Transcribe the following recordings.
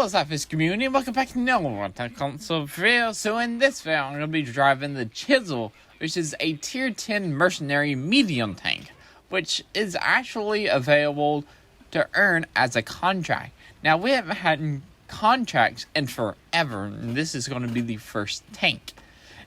Hello SLAPAFISH community, welcome back to another one Tank console video. So in this video, I'm going to be driving the Chisel, which is a tier 10 mercenary medium tank, which is actually available to earn as a contract. Now we haven't had contracts in forever, and this is going to be the first tank.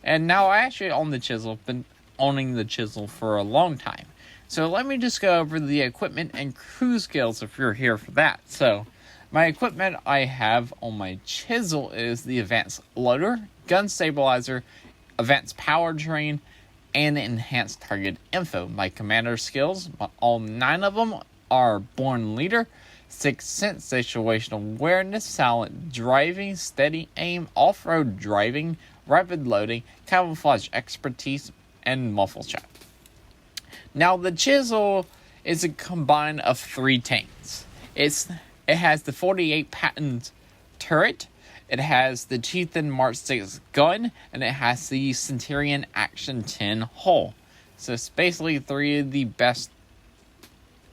And now I actually own the Chisel, been owning the Chisel for a long time. So let me just go over the equipment and crew skills if you're here for that. So my equipment I have on my Chisel is the advanced loader, gun stabilizer, advanced powertrain, and enhanced target info. My commander skills, all 9 of them are born leader, 6th sense, situational awareness, silent driving, steady aim, off-road driving, rapid loading, camouflage expertise, and muffle shot. Now the Chisel is a combine of 3 tanks. It has the 48 patent turret, it has the Chieftain Mark 6 gun, and it has the Centurion Action 10 hull. So it's basically 3 of the best,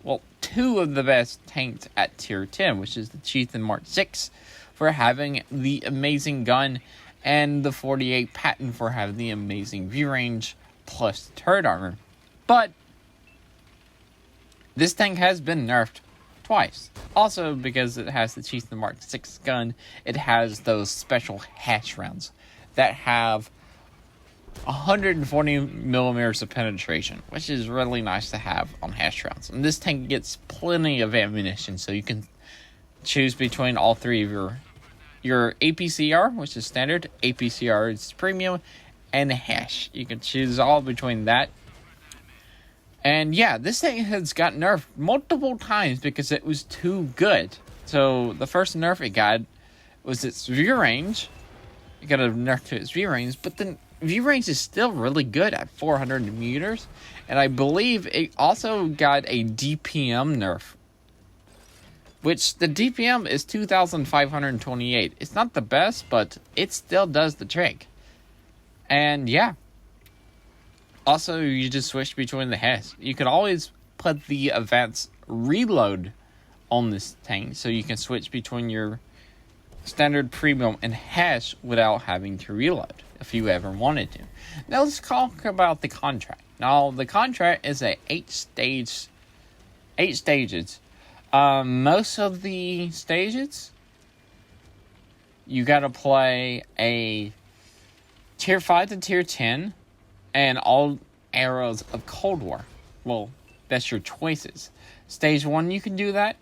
well, 2 of the best tanks at tier 10, which is the Chieftain Mark 6 for having the amazing gun, and the 48 patent for having the amazing view range plus turret armor. But this tank has been nerfed twice. Also, because it has the Chieftain Mark 6 gun, it has those special hash rounds that have 140 millimeters of penetration, which is really nice to have on hash rounds. And this tank gets plenty of ammunition, so you can choose between all 3 of your APCR, which is standard, APCR is premium, and hash. You can choose all between that. And yeah, this thing has got nerfed multiple times because it was too good. So the first nerf it got was its view range. It got a nerf to its view range, but the view range is still really good at 400 meters. And I believe it also got a DPM nerf, which the DPM is 2,528. It's not the best, but it still does the trick. And yeah. Also, you just switch between the hash. You can always put the advanced reload on this tank, so you can switch between your standard, premium, and hash without having to reload, if you ever wanted to. Now let's talk about the contract. Now the contract is a 8 stages. Most of the stages, you gotta play a tier 5 to tier 10. And all eras of Cold War. Well, that's your choices. Stage 1, you can do that.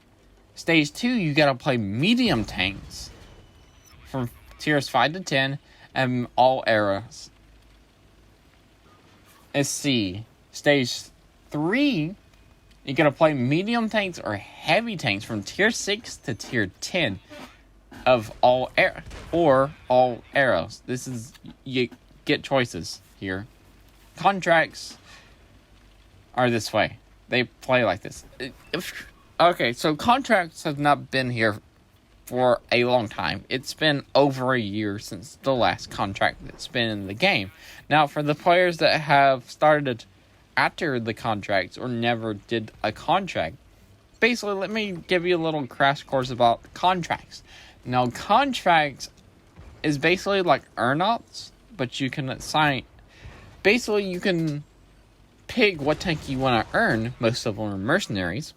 Stage 2, you gotta play medium tanks from tiers 5 to 10 and all eras. Let's see. Stage 3, you gotta play medium tanks or heavy tanks from tier 6 to tier 10 of all eras. This is, you get choices here. Contracts are this way. They play like this. Okay, so contracts have not been here for a long time. It's been over a year since the last contract that's been in the game. Now, for the players that have started after the contracts or never did a contract, basically, let me give you a little crash course about contracts. Now, contracts is basically like earn-outs, but you can assign. Basically, you can pick what tank you want to earn. Most of them are mercenaries.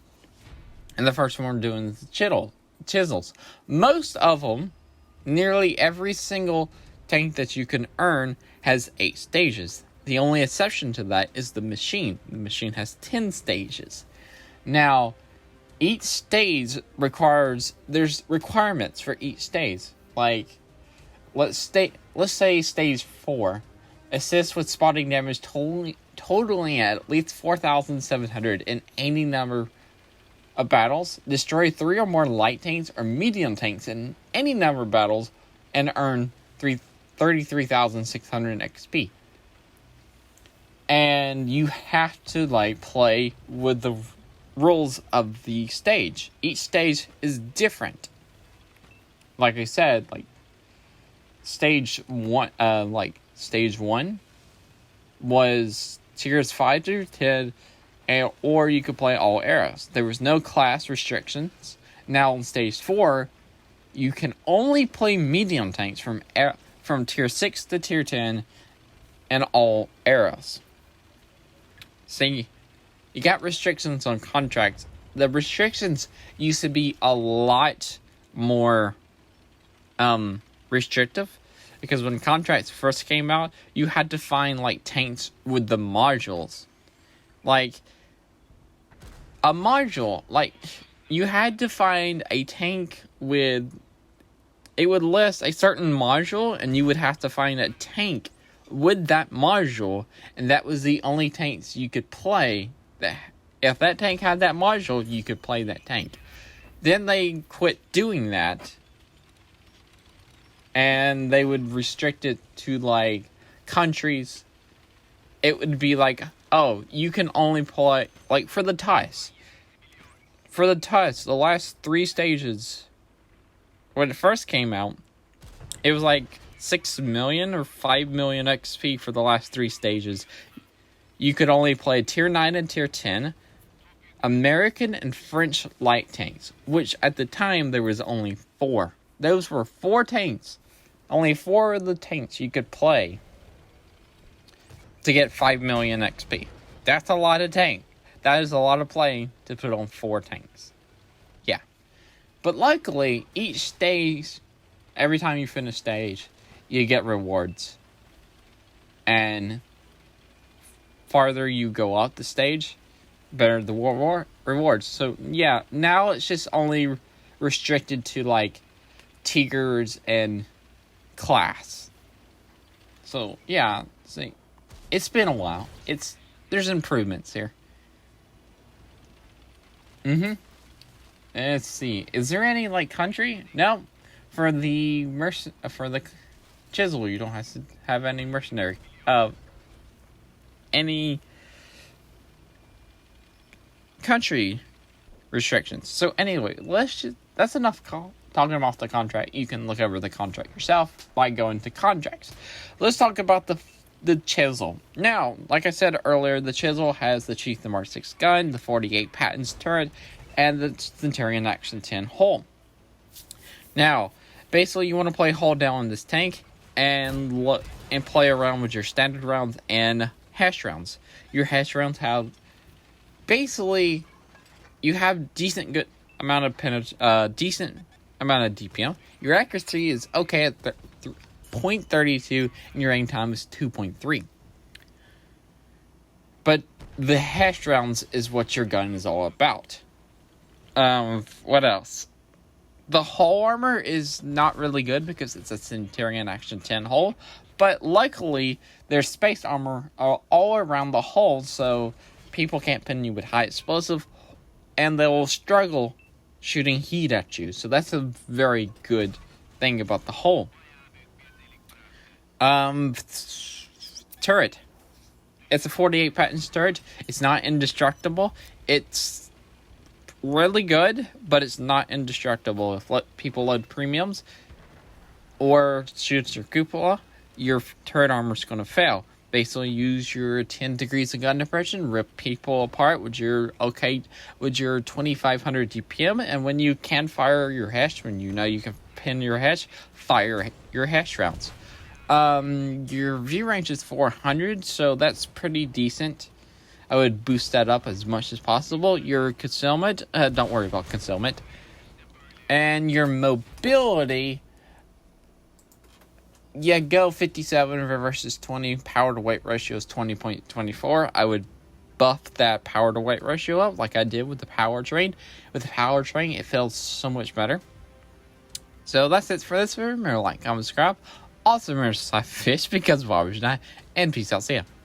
And the first one we're doing is the Chisels. Most of them, nearly every single tank that you can earn has 8 stages. The only exception to that is the machine. The machine has 10 stages. Now, each stage there's requirements for each stage. Like, let's say stage 4. Assist with spotting damage totaling at least 4,700 in any number of battles. Destroy 3 or more light tanks or medium tanks in any number of battles and earn 33,600 XP. And you have to play with the rules of the stage. Each stage is different. Like I said, stage 1, Stage 1 was tiers 5 to 10, or you could play all eras. There was no class restrictions. Now in Stage 4, you can only play medium tanks from tier 6 to tier 10 in all eras. See, you got restrictions on contracts. The restrictions used to be a lot more restrictive, because when contracts first came out, you had to find like tanks with the modules. Like a module, like you had to find a tank with, it would list a certain module, and you would have to find a tank with that module, and that was the only tanks you could play. That if that tank had that module, you could play that tank. Then they quit doing that, and they would restrict it to like countries. It would be like, oh, you can only play like for the TICE. For the TICE, the last 3 stages, when it first came out, it was like 6 million or 5 million XP for the last 3 stages. You could only play tier 9 and tier 10, American and French light tanks, which at the time there was only 4. Those were 4 tanks. Only 4 of the tanks you could play to get 5 million XP. That's a lot of tank. That is a lot of play to put on 4 tanks. Yeah. But luckily, each stage, every time you finish stage, you get rewards. And farther you go up the stage, better the rewards. So yeah, now it's just only restricted to like tiers and class. So yeah, see, it's been a while. There's improvements here. Let's see. Is there any like country? No. For the Chisel, you don't have to have any mercenary. Any country restrictions. So anyway, that's enough talking about the contract. You can look over the contract yourself by going to contracts. Let's talk about the Chisel. Now, like I said earlier, the Chisel has the Chief Mark 6 gun, the 48 patents turret, and the Centurion Action 10 hull. Now, basically, you want to play hull down on this tank and play around with your standard rounds and hash rounds. Your hash rounds have basically, you have decent amount of DPM. Your accuracy is okay at 0.32, and your aim time is 2.3. But the hash rounds is what your gun is all about. What else? The hull armor is not really good because it's a Centurion Action 10 hull, but luckily there's space armor all around the hull, so people can't pin you with high explosive, and they will struggle shooting heat at you. So that's a very good thing about the hull. Turret. It's a 48 patents turret. It's not indestructible. It's really good, but it's not indestructible. If people load premiums or shoots your cupola, your turret armor is going to fail. Basically, use your 10 degrees of gun depression, rip people apart with your 2500 DPM, and when you can fire your hash, when you know you can pin your hash, fire your hash rounds. Your view range is 400, so that's pretty decent. I would boost that up as much as possible. Your concealment, don't worry about concealment. And your mobility, yeah, go 57 versus 20. Power to weight ratio is 20.24. I would buff that power to weight ratio up like I did with the powertrain. With the powertrain, it feels so much better. So that's it for this video. Remember, like, comment, subscribe. Also, remember to SLAPAFISH, because why would you not? And peace out. See ya.